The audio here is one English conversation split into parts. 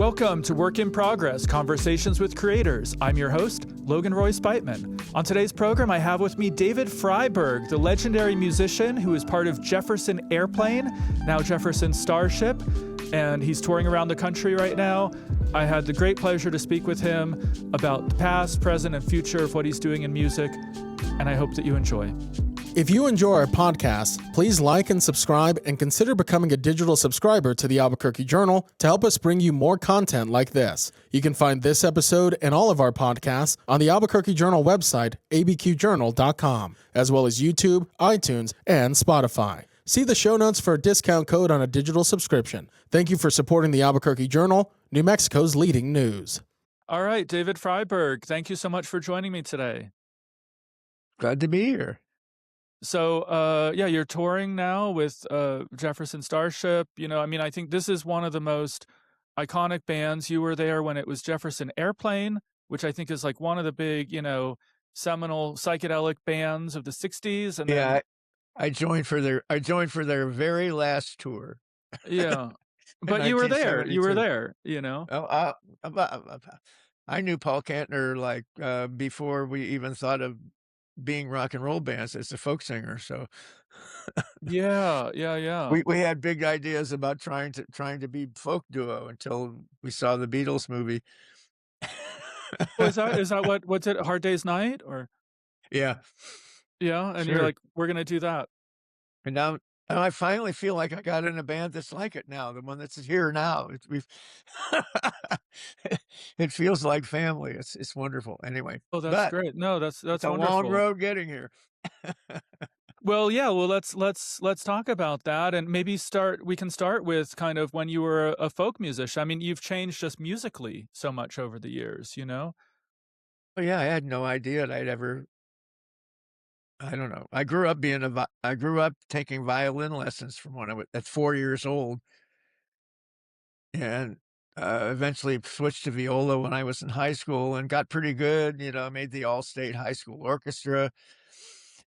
Welcome to Work in Progress, Conversations with Creators. I'm your host, Logan Roy Speitman. On today's program, I have with me David Freiberg, the legendary musician who is part of Jefferson Airplane, now Jefferson Starship, and he's touring around the country right now. I had the great pleasure to speak with him about the past, present, and future of what he's doing in music, and I hope that you enjoy. If you enjoy our podcast, please like and subscribe and consider becoming a digital subscriber to the Albuquerque Journal to help us bring you more content like this. You can find this episode and all of our podcasts on the Albuquerque Journal website, abqjournal.com, as well as YouTube, iTunes, and Spotify. See the show notes for a discount code on a digital subscription. Thank you for supporting the Albuquerque Journal, New Mexico's leading news. All right, David Freiberg, thank you so much for joining me today. Glad to be here. So, you're touring now with Jefferson Starship. I think this is one of the most iconic bands. You were there when it was Jefferson Airplane, which I think is like one of the big, seminal psychedelic bands of the 60s. And yeah, I joined for their very last tour. Yeah. But you were there. Oh, I knew Paul Kantner before we even thought of being rock and roll bands as a folk singer. So yeah. We had big ideas about trying to be folk duo until we saw the Beatles movie. Is that what's it, Hard Day's Night? Or yeah, and sure. You're like, we're gonna do that. And now I finally feel like I got in a band that's like it now, the one that's here now. It feels like family. It's wonderful. Anyway. Oh, that's great. No, that's it's a wonderful. long road getting here. Well, yeah. Well, let's talk about that, and maybe we can start with kind of when you were a folk musician. I mean, you've changed just musically so much over the years, Well, yeah, I had no idea that I'd ever. I don't know. I grew up taking violin lessons from when I was at 4 years old, and eventually switched to viola when I was in high school and got pretty good. Made the all-state high school orchestra,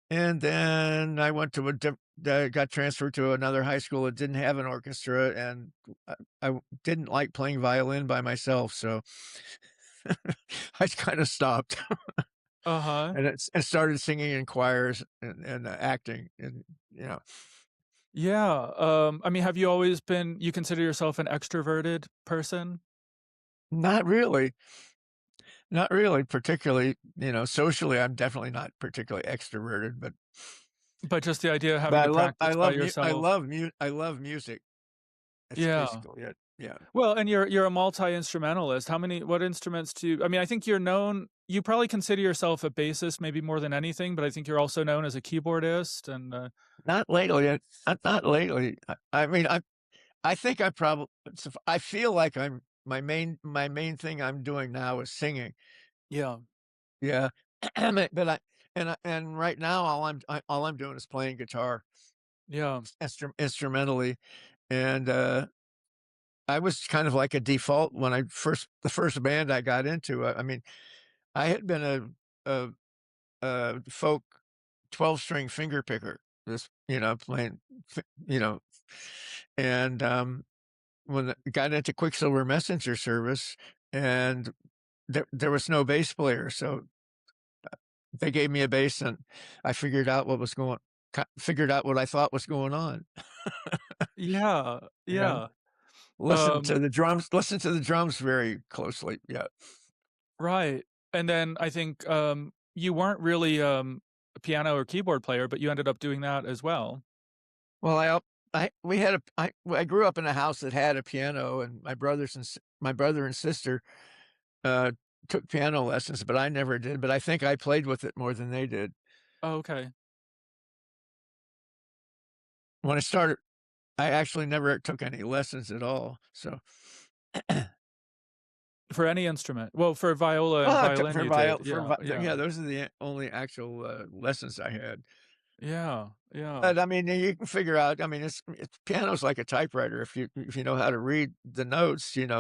and then I went to got transferred to another high school that didn't have an orchestra, and I didn't like playing violin by myself, so I kind of stopped. And I started singing in choirs and acting, and Yeah. I mean, have you always you consider yourself an extroverted person? Not really particularly. Socially, I'm definitely not particularly extroverted, but just the idea of having to practice by yourself. I love music. That's basically it. Yeah. Well, and you're a multi-instrumentalist. What instruments do you, I mean, I think you probably consider yourself a bassist maybe more than anything, but I think you're also known as a keyboardist and Not lately. Not lately. I mean, I think I feel like my main thing I'm doing now is singing. Yeah. Yeah. And right now all I'm doing is playing guitar. Yeah. Instrumentally. And I was kind of like a default when the first band I got into. I mean, I had been a folk 12-string finger picker, playing, and when I got into Quicksilver Messenger Service, and there was no bass player, so they gave me a bass, and I figured out what I thought was going on. Yeah. Listen to the drums very closely. Yeah. Right. And then I think you weren't really a piano or keyboard player, but you ended up doing that as well. Well, I grew up in a house that had a piano, and my brother and sister took piano lessons, but I never did. But I think I played with it more than they did. Oh, okay. When I started, I actually never took any lessons at all. So for any instrument, well, for viola and violin, those are the only actual lessons I had. Yeah. But I mean, you can figure out. I mean, piano's like a typewriter. If you know how to read the notes, and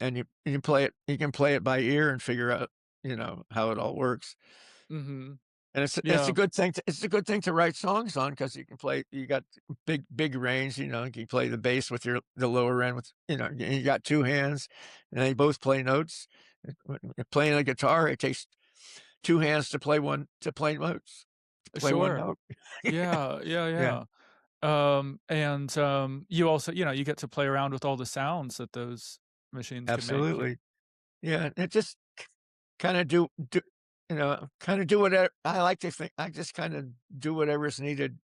you play it. You can play it by ear and figure out, how it all works. Mm-hmm. And it's a Yeah, good thing it's a good thing to write songs on because you got big range, you know, you can play the bass with the lower end with, you got 2 hands, and they both play notes. When you're playing a guitar, it takes 2 hands to play notes, to play 1 sure. note. Yeah, yeah, Yeah, yeah. And you also, you get to play around with all the sounds that those machines can make. absolutely. Yeah, it just kinda kinda do whatever I like to think I just kinda do whatever's needed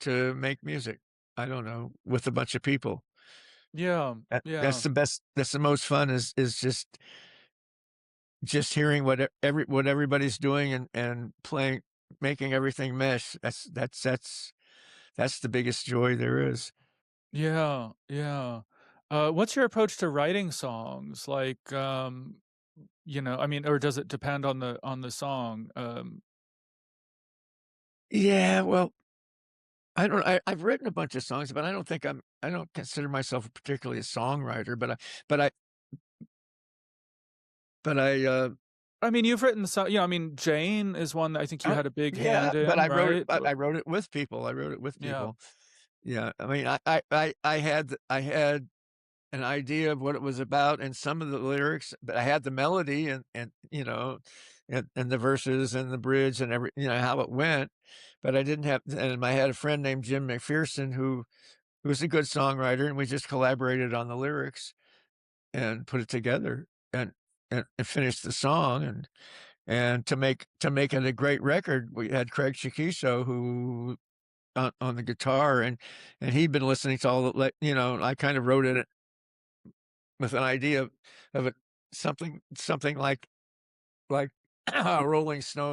to make music. I don't know, with a bunch of people. Yeah, That's yeah, the best that's the most fun is just hearing what everybody's doing and playing making everything mesh. That's the biggest joy there is. yeah, yeah. What's your approach to writing songs? Like, I mean, or does it depend on the song? Yeah, well, I've written a bunch of songs, but I don't consider myself particularly a songwriter, but I but I mean, you've written I mean, Jane is one that I think you had a big yeah, hand but in, right? I wrote it with people. I wrote it with Yeah, people. Yeah, I mean, I had an idea of what it was about and some of the lyrics, but I had the melody and the verses and the bridge and how it went, but I didn't have and I had a friend named Jim McPherson who was a good songwriter, and we just collaborated on the lyrics and put it together and finished the song, and to make it a great record, we had Craig Chiquiso who on the guitar, and he'd been listening to all the I kind of wrote it with an idea of it something like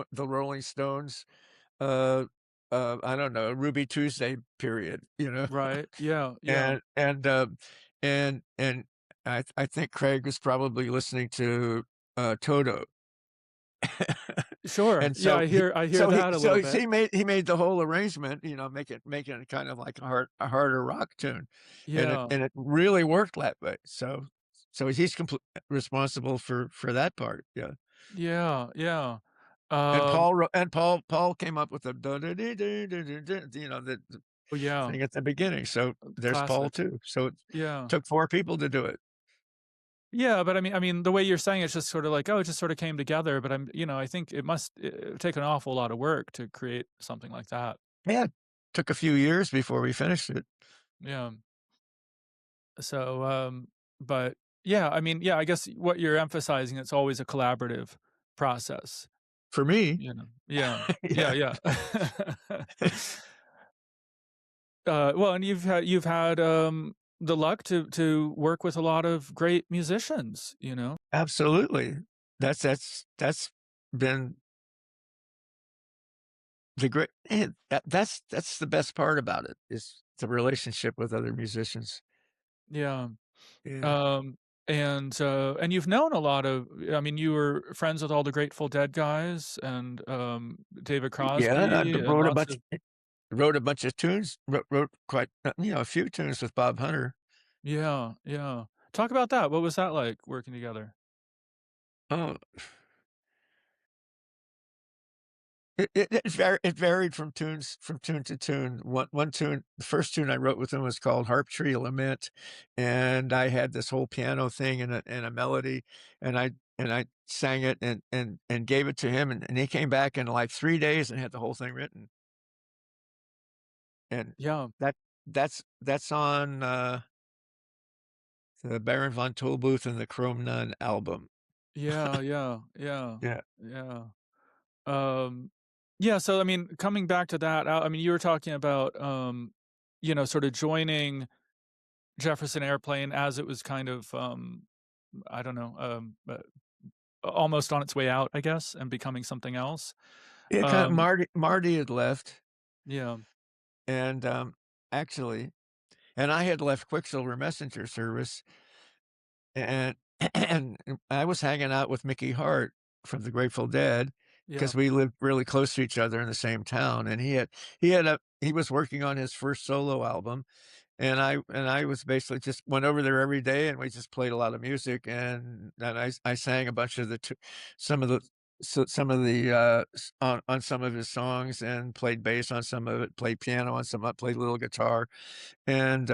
the Rolling Stones, uh, I don't know, Ruby Tuesday period, right. Yeah, yeah. and and, uh, and I think Craig was probably listening to, Toto. Sure. And Yeah, I hear that a little bit. he made the whole arrangement, making it kind of like a harder rock tune, Yeah, and it really worked that way. So he's responsible for that part, yeah. yeah, yeah. And Um, Paul came up with the da da dee dee dee dee dee, the oh, yeah, thing at the beginning. So there's Paul classic. too. So it Yeah. took 4 people to do it. Yeah, but I mean, the way you're saying it's just sort of like, "Oh, it just sort of came together," but I think it must, take an awful lot of work to create something like that. Yeah, took a few years before we finished it. Yeah. So, but yeah, I mean, yeah, I guess what you're emphasizing, it's always a collaborative process, For me, Yeah. Yeah, yeah. yeah. Well, and you've had, the luck to work with a lot of great musicians, you know? Absolutely. That's been the great that's the best part about it, is the relationship with other musicians. Yeah. Yeah. Um, and you've known a lot of I mean, you were friends with all the Grateful Dead guys and, David Yeah, I Crosby and lots of wrote a bunch of tunes, wrote quite a few tunes with Bob Hunter. yeah, yeah. Talk about that. What was that like working together? Oh, it varied from tune to tune. One tune the first tune I wrote with him was called Harp Tree Lament, and I had this whole piano thing and a melody, and I sang it and gave it to him, and he came back in, like, 3 days and had the whole thing written, and Yeah. that that's on, the Baron von Tollbooth and the Chrome Nun album. Yeah, yeah, yeah, Yeah. yeah. Um, yeah, so, I mean, coming back to that, I mean, you were talking about, sort of joining Jefferson Airplane as it was kind of, I don't know, almost on its way out, I guess, and becoming something else. Yeah, kinda Um, Marty had left, yeah, and, actually and I had left Quicksilver Messenger Service, and and I was hanging out with Mickey Hart from the Grateful Dead yeah, because we lived really close to each other in the same town, and he was working on his first solo album, and I was basically just went over there every day, and we just played a lot of music, and I sang a bunch of some of the some of the on some of his songs, and played bass on some of it, played piano on some, played a little guitar, and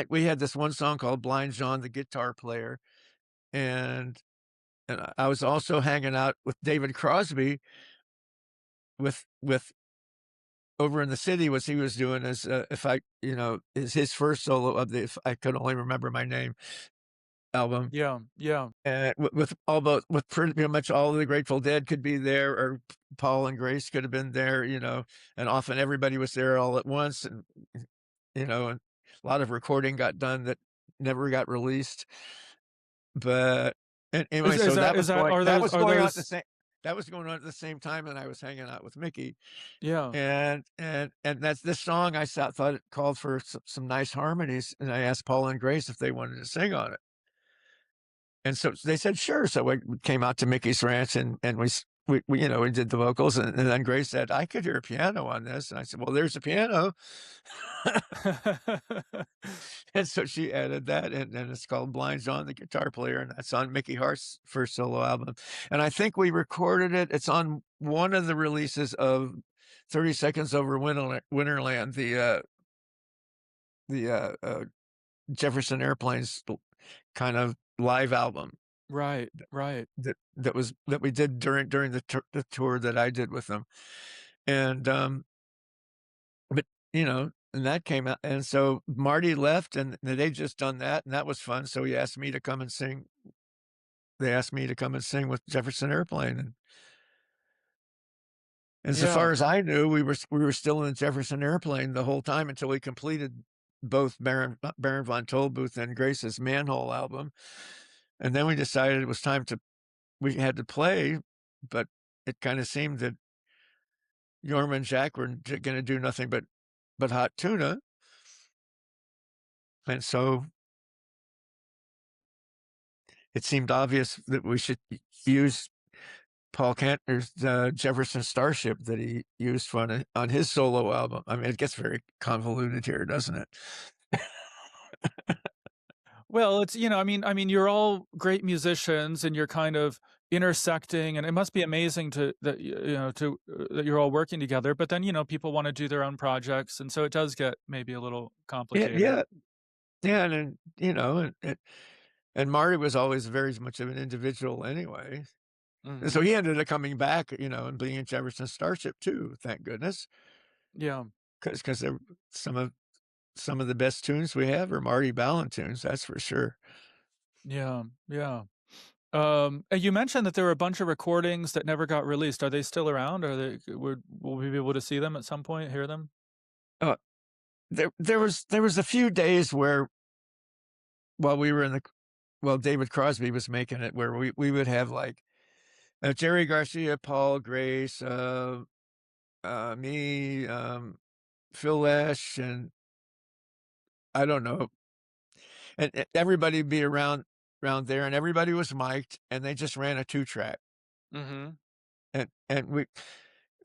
we had this one song called "Blind John the Guitar Player," and I was also hanging out with David Crosby with over in the city. What he was doing is, if I, is his first solo of the "If I Could Only Remember My Name" album. Yeah, yeah. And with pretty much all of the Grateful Dead could be there, or Paul and Grace could have been there, and often everybody was there all at once, and and a lot of recording got done that never got released. But anyway, Is so that are those that was going on at the same time, and I was hanging out with Mickey, yeah. and that's this song. Thought it called for some nice harmonies, and I asked Paul and Grace if they wanted to sing on it. And so they said, sure. So we came out to Mickey's Ranch, and we did the vocals, and then Grace said, I could hear a piano on this. And I said, well, there's a piano. And so she added that, and it's called Blind John the Guitar Player, and that's on Mickey Hart's first solo album. And I think we recorded it. It's on one of the releases of 30 Seconds Over Winterland, the Jefferson Airplane's kind of live album. Right, right. That we did during the tour that I did with them. And but and that came out, and so Marty left, and they'd just done that, and that was fun. So he asked me to come and sing. They asked me to come and sing with Jefferson Airplane, and so Yeah. far as I knew, we were still in the Jefferson Airplane the whole time until we completed both Baron von Tollbooth and Grace's Manhole album. And then we decided it was time we had to play, but it kind of seemed that Yorma and Jack were going to do nothing but Hot Tuna. And so it seemed obvious that we should use Paul Kantner's Jefferson Starship that he used on his solo album. I mean, it gets very convoluted here, doesn't it? Well, it's I mean, you're all great musicians, and you're kind of intersecting, and it must be amazing that that you're all working together. But then people want to do their own projects, and so it does get maybe a little Yeah, complicated. yeah, yeah, and Marty was always very much of an individual anyway. And so Hmm. he ended up coming back, and being in Jefferson Starship too, thank goodness, Yeah, because some of the best tunes we have are Marty Ballin tunes, that's for sure. yeah, yeah. And you mentioned that there were a bunch of recordings that never got released. Are they still around? Will we be able to see them at some point, hear them? Uh, there was a few days where while we were David Crosby was making it, where we would have like Jerry Garcia, Paul, Grace, me, Phil Lesh, and I don't know, and everybody would be around there, and everybody was mic'd, and they just ran a 2-track, Mhm. and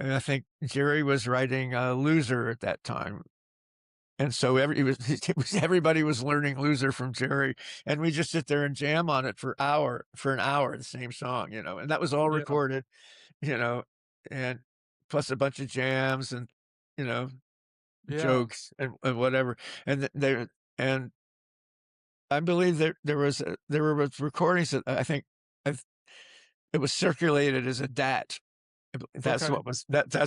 I think Jerry was writing Loser at that time. And so everybody was learning Loser from Jerry, and we just sit there and jam on it for an hour, the same song, and that was all Yeah, recorded, you know, and plus a bunch of jams and, you know, yeah. jokes and whatever. And and I believe there were recordings that I think I've, it was circulated as a DAT. Okay. That's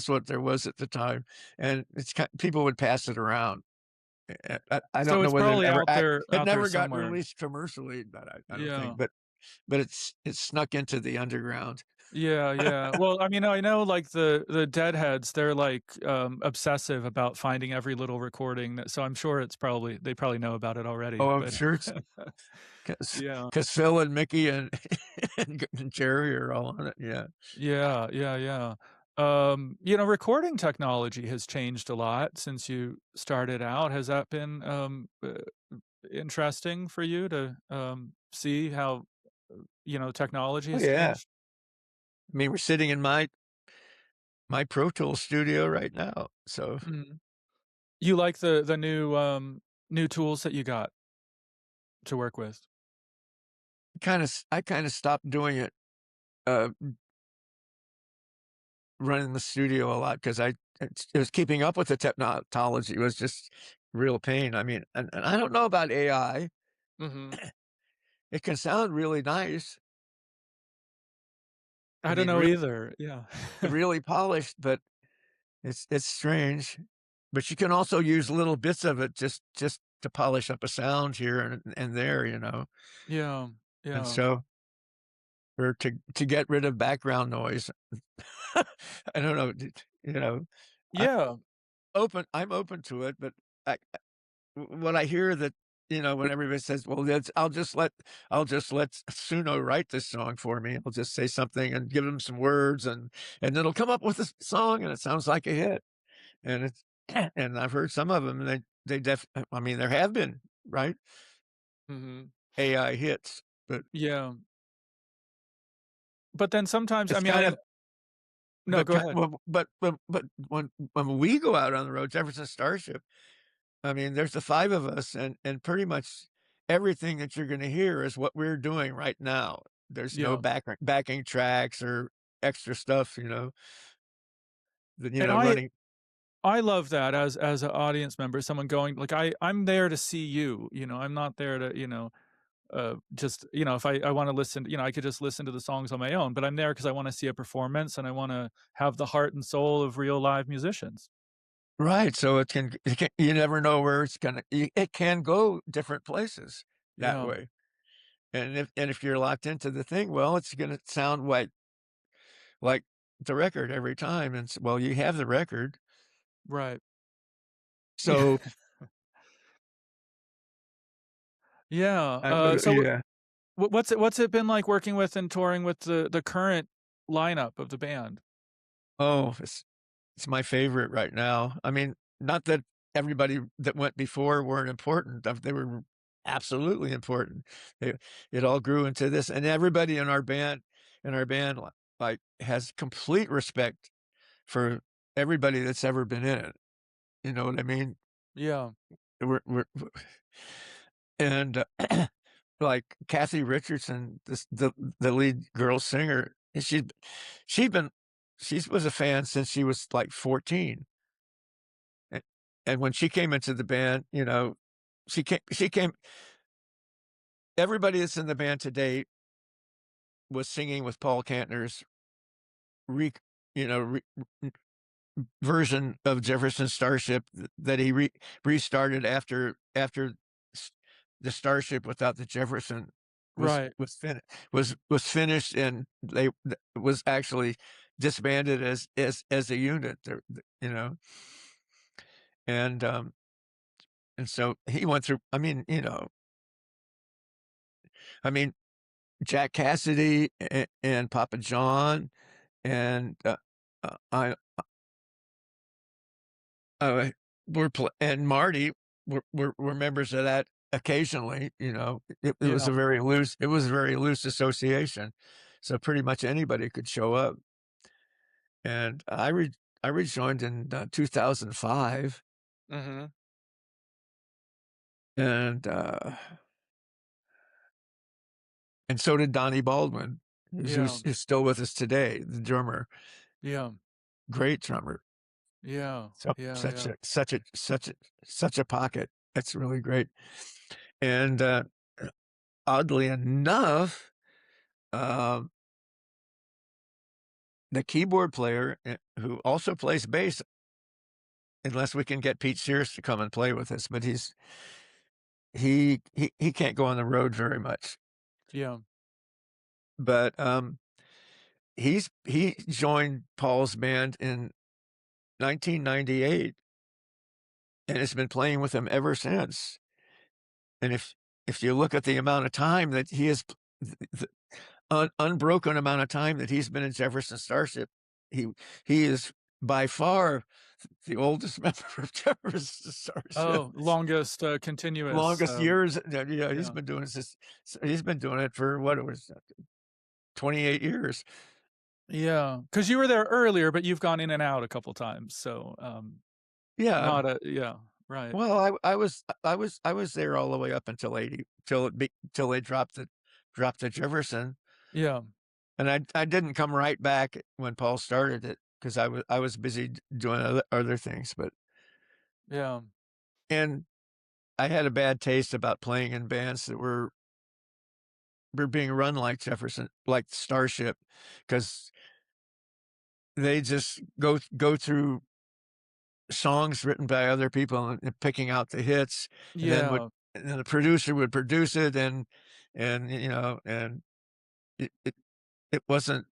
what there was at the time, and people would pass it around. I don't So know it's whether probably it out there never got somewhere. released commercially, but I don't think, Yeah. but it's snuck into the underground. Yeah, yeah. Well, I mean, I know, like, the Deadheads, they're, like, obsessive about finding every little recording that so I'm sure they probably know about it already, Oh, I'm but sure it's because yeah. Phil and Mickey and and Jerry are all on it, yeah. Yeah, yeah, yeah. Recording technology has changed a lot since you started out. Has that been, interesting for you to, see how, Oh, technology's yeah. changed? I mean, we're sitting in my Pro Tools studio right now, so Mhm. You like the new tools that you got to work with? I kinda stopped doing it uh, running the studio a lot because it was keeping up with the technology was just real pain. I mean, and I don't know about AI. Hmm. It can sound really nice. I I don't mean, know either. Yeah. really polished, but it's strange. But you can also use little bits of it just to polish up a sound here and there, you know. Yeah. And Yeah. so, or to get rid of background noise. I don't know, you know, I Yeah. I'm open to it, but I when I hear that, you know, when everybody says, "Well, that's I'll just let Suno write this song for me. I'll just say something and give him some words, and it'll come up with a song, and it sounds like a hit." And it's and I've heard some of them, and I mean, there have been, right, Hmm. AI hits, but Yeah. But then sometimes, I it's mean, kind I of no, go ahead. well, but when we go out on the road, Jefferson Starship, I mean, there's the 5 of us, and pretty much everything that you're gonna hear is what we're doing right now. There's no Yeah. backing tracks or extra stuff, that, And I running. I love that as an audience member, someone going like, I'm there to see you, I'm not there to, just, if I wanna listen, I could just listen to the songs on my own, but I'm there because I wanna see a performance and I wanna have the heart and soul of real live musicians. Right, so it can you never know where it can go different places that Yeah. way, and if you're locked into the thing, well, it's gonna sound like the record every time, and well, you have the record, Right. Yeah. so Yeah, so yeah. what's it been like working with and touring with the current lineup of the band? Oh, it's my favorite right now. I mean, not that everybody that went before weren't important. They were absolutely important. It, it all grew into this, and everybody in our band, like has complete respect for everybody that's ever been in it. You know what I mean? Yeah. We're and like Kathy Richardson, the lead girl singer, and she'd been she was a fan since she was like 14. A and when she came into the band, she came everybody that's in the band today was singing with Paul Kantner's re you know, re version of Jefferson Starship that he restarted after s the Starship without the Jefferson was Right. was fin was finished, and they was actually disbanded as a unit there, you know? And, and so he went through I mean, Jack Cassidy and Papa John and, I were pl and Marty were members of that occasionally, Yeah. it was a very loose association, so pretty much anybody could show up, and I rejoined in, 2005, Mhm. and, and so did Donnie Baldwin, Yeah. who's still with us today, the drummer, Yeah. great drummer. Yeah. So Yeah, yeah. such a pocket. That's really great. And, oddly enough, um, the keyboard player, who also plays bass, unless we can get Pete Sears to come and play with us, but he can't go on the road very much. Yeah. But, he joined Paul's band in 1998 and has been playing with him ever since. And if you look at the amount of time that he has the unbroken amount of time that he's been in Jefferson Starship, he he is by far the oldest member of Jefferson Starship. Oh, longest, continuous, Longest years, he's yeah. been doing this he's been doing it for what it was, 28 years. Yeah, because you were there earlier, but you've gone in and out a couple times, so, Yeah. not a yeah, right. Well, I was there all the way up until 80 till they dropped the Jefferson. Yeah. And I didn't come right back when Paul started it because I was busy doing other things, but Yeah. and I had a bad taste about playing in bands that were being run like Jefferson, like Starship, because they just go through songs written by other people and picking out the hits, and then Yeah. the producer would produce it, and it it it wasn't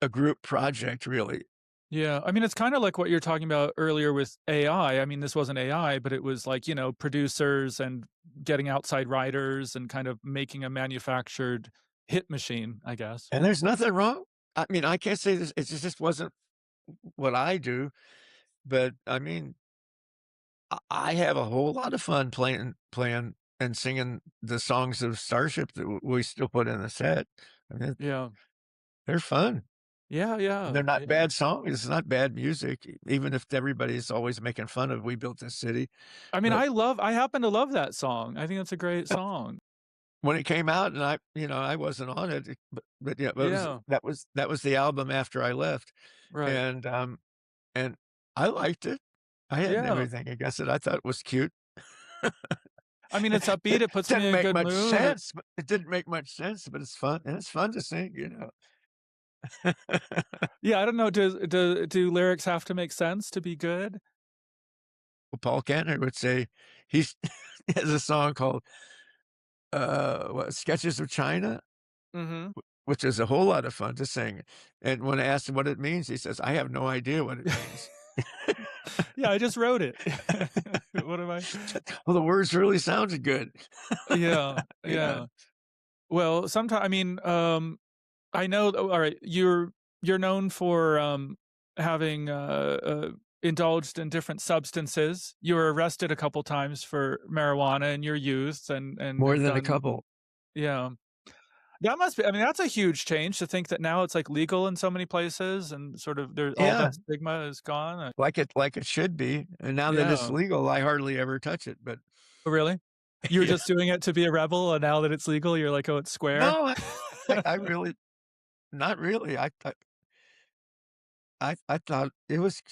a group project really. Yeah. I mean, it's kinda like what you're talking about earlier with AI. I mean, this wasn't AI, but it was like, producers and getting outside writers and kind of making a manufactured hit machine, I guess. And there's nothing wrong. I mean, I can't say this, it just wasn't what I do, but I mean, I have a whole lot of fun playing and singing the songs of Starship that we still put in the set. I mean, Yeah. they're fun. Yeah, yeah, They're not yeah. bad songs. It's not bad music, even if everybody's always making fun of "We Built This City." I mean, But I happen to love that song. I think that's a great song. when it came out, and I wasn't on it, but yeah, Yeah. that was the album after I left, Right. and and I liked it. I hadn't Yeah. everything against it. I thought it was cute. I mean, it's upbeat, it puts me Didn't in a make good much mood. sense, but it didn't make much sense, but it's fun, and it's fun to sing. Yeah, I don't know, do lyrics have to make sense to be good? Well, Paul Kantner would say he's he has a song called, what, Sketches of China, Mhm. which is a whole lot of fun to sing, and when I asked him what it means, he says, "I have no idea what it means." Yeah, I just wrote it. What am I Well, the words really sounded good. Yeah, Yeah. yeah. Well, sometimes I mean, I know alright, you're known for, having, indulged in different substances. You were arrested a couple times for marijuana in your youth and More have than a done couple. yeah. That must be I mean, that's a huge change to think that now it's, like, legal in so many places and sort of there all Yeah, that stigma is gone, like it should be, and now that it's yeah. legal, I hardly ever touch it, but Oh, really? You were yeah. just doing it to be a rebel, and now that it's legal, you're like, "Oh, it's square?" No, I really not really. I thought it was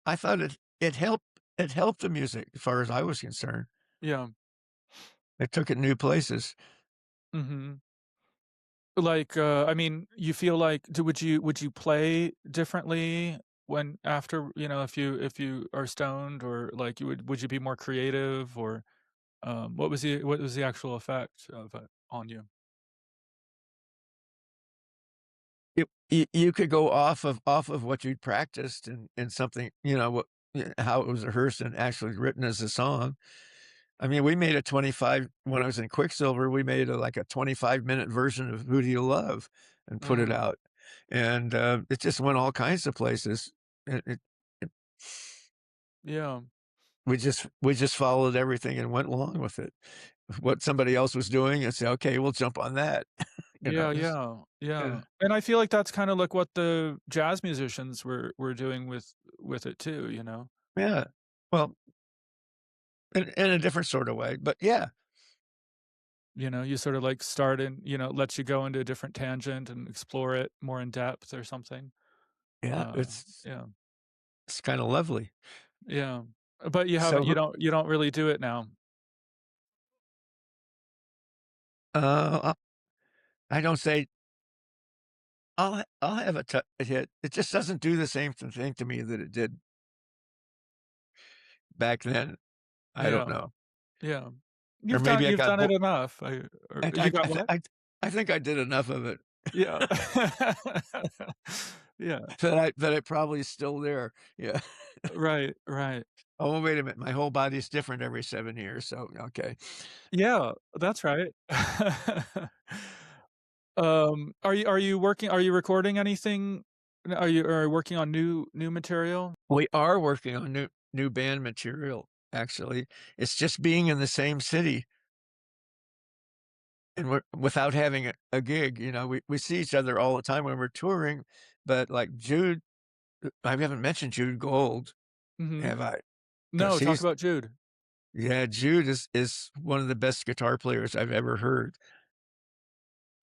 I thought it helped the music as far as I was concerned. Yeah. It took it new places. Mhm. Like, I mean, you feel like would you play differently when after, if you are stoned or, like, would you be more creative or, what was the actual effect of it on you? You could go off of what you'd practiced and something, what how it was rehearsed and actually written as a song. I mean, we made a 25 when I was in Quicksilver, we made like a 25-minute version of "Who Do You Love" and put it Mm, out, and, it just went all kinds of places. It yeah. we just followed everything and went along with it. What somebody else was doing and say, "Okay, we'll jump on that." Yeah, Just yeah, yeah. yeah, and I feel like that's kinda like what the jazz musicians were doing with it too, you know? Yeah. Well, in a different sort of way, but yeah. You sort of, like, start and, lets you go into a different tangent and explore it more in depth or something. Yeah, Uh, it's yeah, it's kinda lovely. yeah, but you So, haven't you don't really do it now. uh, I don't say I'll have a hit. It just doesn't do the same thing to me that it did back then. I don't Yeah, know. yeah. Or You've done maybe I you've got done it bo enough. Or you got what? I think I did enough of it Yeah. Yeah, that I probably is still there. Yeah. right, right. Oh, wait a minute, my whole body's different every 7 years, so okay. Yeah, that's right. Are you recording anything? Are you working on new material? We are working on new band material, actually. It's just being in the same city and we're without having a gig, we see each other all the time when we're touring, but, like, Jude I haven't mentioned Jude Gold, Mhm. have I? No, Because talk about Jude. Yeah, Jude is one of the best guitar players I've ever heard,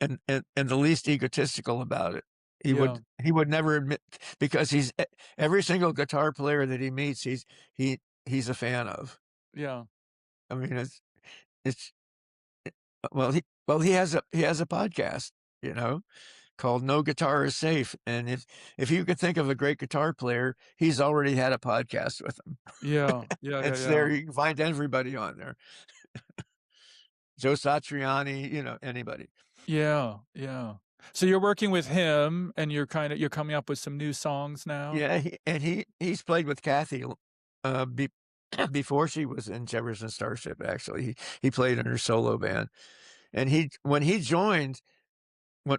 and the least egotistical about it. Yeah. He would never admit because every single guitar player that he meets, he he's a fan of. Yeah. I mean, it's he has a podcast, you know, called No Guitar is Safe, and if you could think of a great guitar player, he's already had a podcast with them. Yeah. Yeah. Yeah. It's Yeah. there, you can find everybody on there. Joe Satriani, you know, anybody. Yeah. Yeah. So you're working with him and you're coming up with some new songs now? Yeah, he's played with Kathy, be before she was in Jefferson Starship, actually. He played in her solo band, and he when he joined, when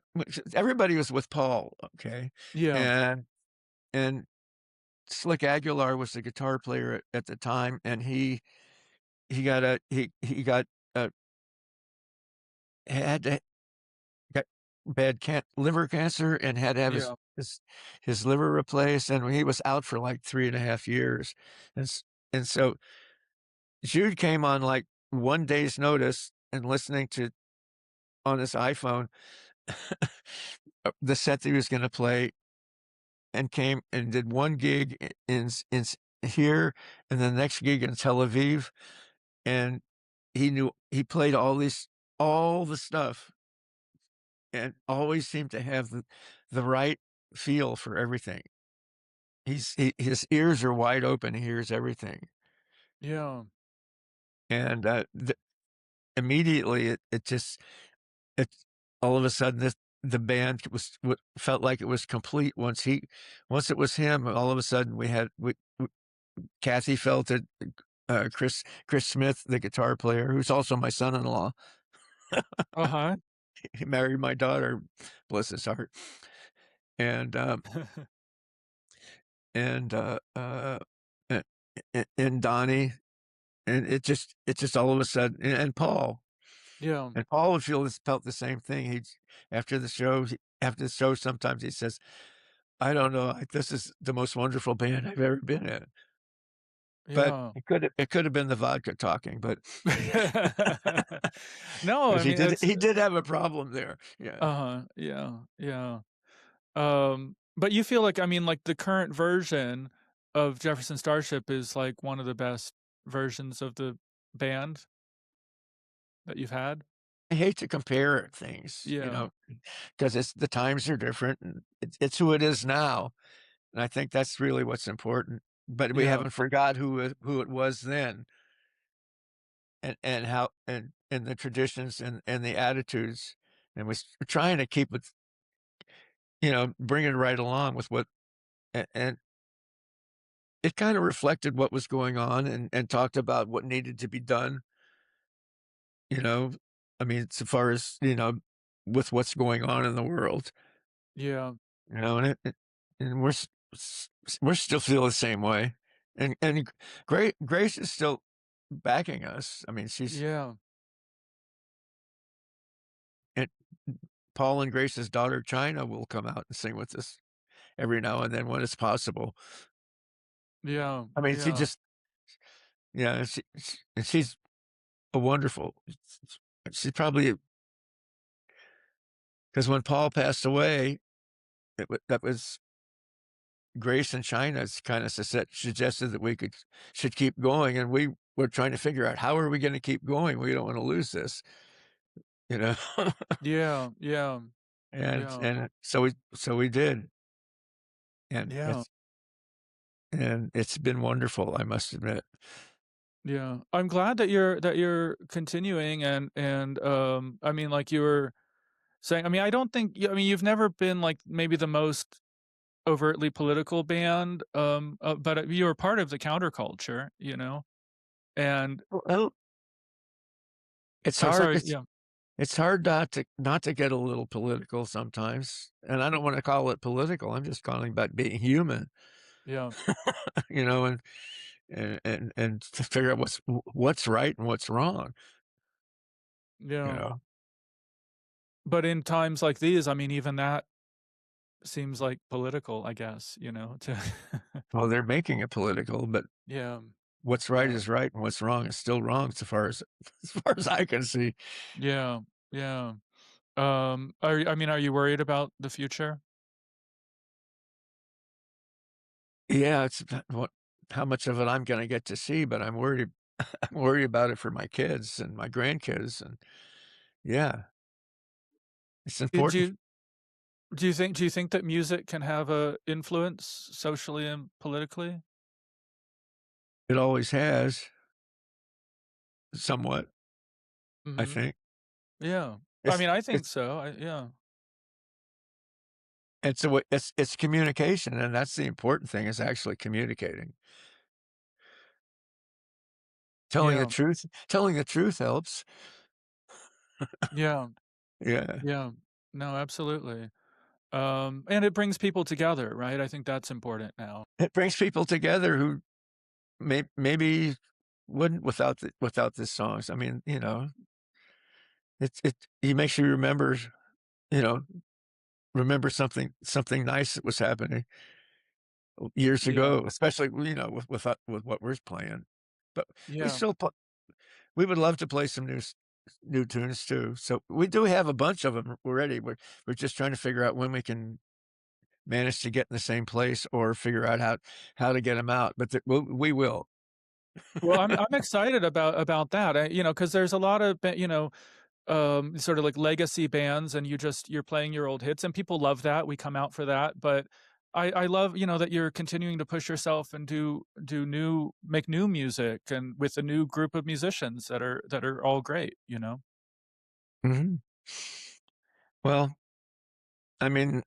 everybody was with Paul, okay? Yeah. And and Slick Aguilar was the guitar player at the time, and he got, uh, had to got bad liver cancer and had to have Yeah. his liver replaced, and he was out for, like, 3.5 years, and s and so Jude came on, like, 1 day's notice and listening to on his iPhone, the set that he was gonna play and came and did 1 gig here and the next gig in Tel Aviv, and he played all the stuff and always seemed to have the right feel for everything. His ears are wide open, he hears everything, Yeah. and, immediately it just it all of a sudden the band felt like it was complete once it was him, all of a sudden we Kathy felt it, Chris Smith, the guitar player, who's also my son-in-law. Uh-huh. He married my daughter, bless his heart, and, and, a and Donnie, and it just all of a sudden and Paul. Yeah. And Paul would felt the same thing. After the show, sometimes he says, "I don't know, this is the most wonderful band I've ever been in." But Yeah. it could have been the vodka talking, but No, I because mean, it's he did have a problem there. Yeah. uh-huh. Yeah. Yeah. But you feel like, I mean, like the current version of Jefferson Starship is like one of the best versions of the band that you've had? I hate to compare things, Yeah. because it's the times are different and it's who it is now. And I think that's really what's important. But we Yeah. haven't forgot who it was then and how and the traditions and the attitudes. And we're trying to keep it, bring it right along with and it kind of reflected what was going on and talked about what needed to be done, you know. I mean, so far as, with what's going on in the world, Yeah. and and we're still feel the same way. And Grace is still backing us. I mean, Yeah. and Paul and Grace's daughter China will come out and sing with us every now and then when it's possible. Yeah. I mean, she Yeah. just yeah, and she's a wonderful. She's probably because when Paul passed away, that was Grace and China's kind of suggested that we should keep going, and we were trying to figure out how are we going to keep going. We don't want to lose this, you know. Yeah. Yeah. and Yeah. and so we did, and Yeah. it's been wonderful. I must admit. Yeah. I'm glad that you're continuing and I mean, like you were saying, I mean, I don't think I mean, you've never been like maybe the most overtly political band, but you were part of the counterculture, you know? And Well, it's oh, hard. sorry, yeah, It's hard not to get a little political sometimes, and I don't wanna call it political, I'm just calling about being human, yeah, you know, and to figure out what's right and what's wrong, you yeah. know? But in times like these, I mean, even that seems like political, I guess, you know, to Well, they're making it political, but yeah, what's right Yeah. is right and what's wrong is still wrong so far as as far as I can see. Yeah. Yeah. I mean, are you worried about the future? Yeah, it's about what how much of it I'm gonna get to see, but I'm worried I'm worried about it for my kids and my grandkids, and yeah, it's Do important. you do you think that music can have a influence socially and politically? It always has, somewhat, I Mhm. think. Yeah. I It's mean, I think it's so. Yeah. it's a way it's communication, and that's the important thing is actually communicating. Yeah. Telling the truth helps. Yeah. Yeah. Yeah. No, absolutely. And it brings people together, right? I think that's important now. It brings people together who maybe wouldn't without the songs. I mean, he makes you remember, you know, remember something nice that was happening years Yeah. ago, especially, with what we're playing. But we Yeah. still pl we would love to play some new tunes too. So we do have a bunch of them already. We're just trying to figure out when we can manage to get in the same place or figure out how to get them out, but we will. Well, I'm excited about that. Because there's a lot of sort of like legacy bands, and you're playing your old hits, and people love that. We come out for that, but I love that you're continuing to push yourself and make new music, and with a new group of musicians that are all great. Mhm. Well, I mean,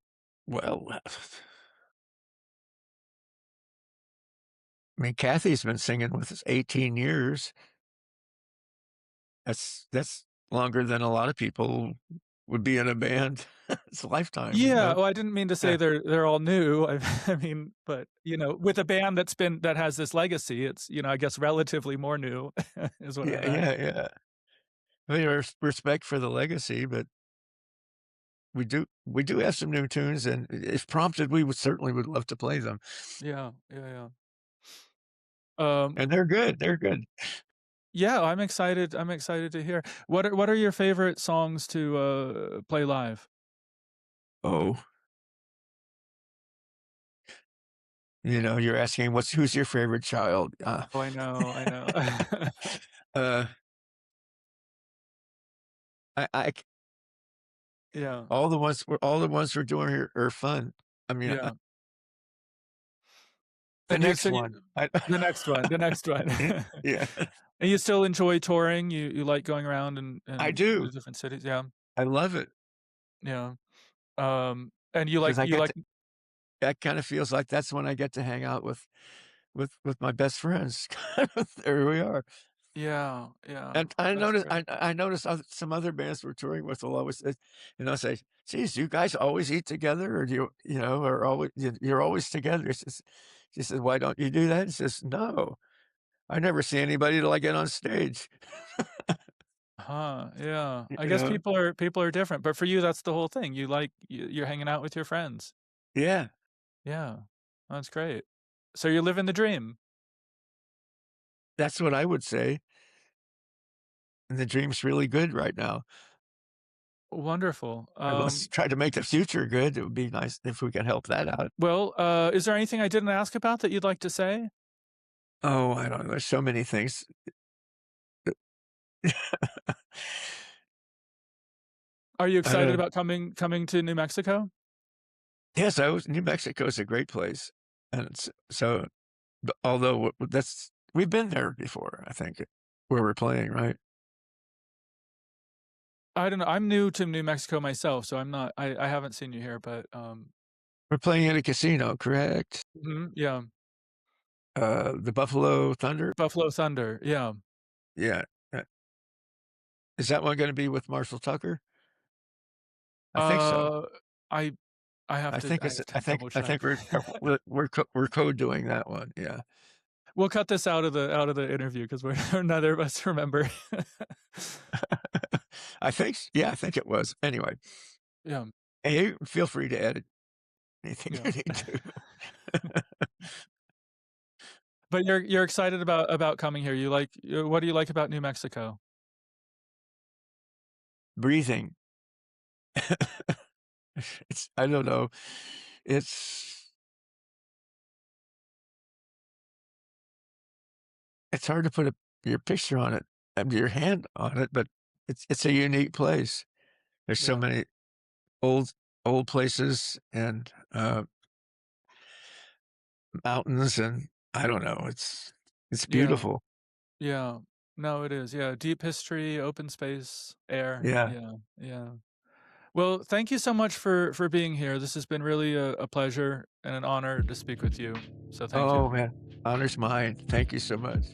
well, I mean, Kathy's been singing with us 18 years. That's longer than a lot of people would be in a band. It's a lifetime, you Yeah, know? well, I didn't mean to say Yeah. they're all new. I mean, but, with a band that has this legacy, it's, I guess relatively more new is what I Yeah, meant. yeah, yeah. I mean, respect for the legacy, but we do have some new tunes, and if prompted, we would love to play them. Yeah, yeah, yeah. And they're good, they're good. Yeah, I'm excited to hear. What are your favorite songs to, play live? Oh, you're asking who's your favorite child? Oh, I know. uh, I Yeah, all the ones we're doing here are fun. I mean, yeah. the And you next so you one, I the next one. yeah, And you still enjoy touring? You like going around I and the do. different cities? Yeah, I love it yeah. And you like because I you get like to that kinda feels like that's when I get to hang out with my best friends. There we are. Yeah, yeah. And I That's noticed great. I noticed some other bands we're touring with will always say, say, "Geez, do you guys always eat together, or do or always you're always together?" She says, "Why don't you do that?" He says, "No, I never see anybody till I get on stage." Huh, yeah. You I guess know? people are different, but for you, that's the whole thing. You're hanging out with your friends. Yeah, Yeah, that's great. So you're living the dream. that's what I would say, and the dream's really good right now. Wonderful. And let's try to make the future good. It would be nice if we could help that out. Well, is there anything I didn't ask about that you'd like to say? Oh, I don't know, there's so many things. Are you excited Uh, about coming to New Mexico? yes, I was New Mexico is a great place, and although that's we've been there before, I think, where we're playing, right? I don't know. I'm new to New Mexico myself, so I haven't seen you here, but, We're playing at a casino, correct? mhm, yeah. The Buffalo Thunder? Buffalo Thunder, yeah. Yeah. Uh, is that one gonna be with Marshall Tucker? I think so. Uh, I I have to double I check. think we're co-doing that one, yeah. We'll cut this out of the interview because we're neither of us remember. Yeah, I think it was. Anyway, Yeah, hey, feel free to edit anything yeah. you need to. But you're excited about coming here. What do you like about New Mexico? Breathing. It's I don't know. It's it's hard to put your picture on it, your hand on it, but it's a unique place. There's so Yeah. many old old places and, mountains, and I don't know, it's Yeah. beautiful. Yeah. No, it is. Yeah. Deep history, open space, air. Yeah. Yeah. Yeah. Well, thank you so much for being here. This has been really a pleasure and an honor to speak with you. So thank you. Oh, man. Honor's mine. Thank you so much.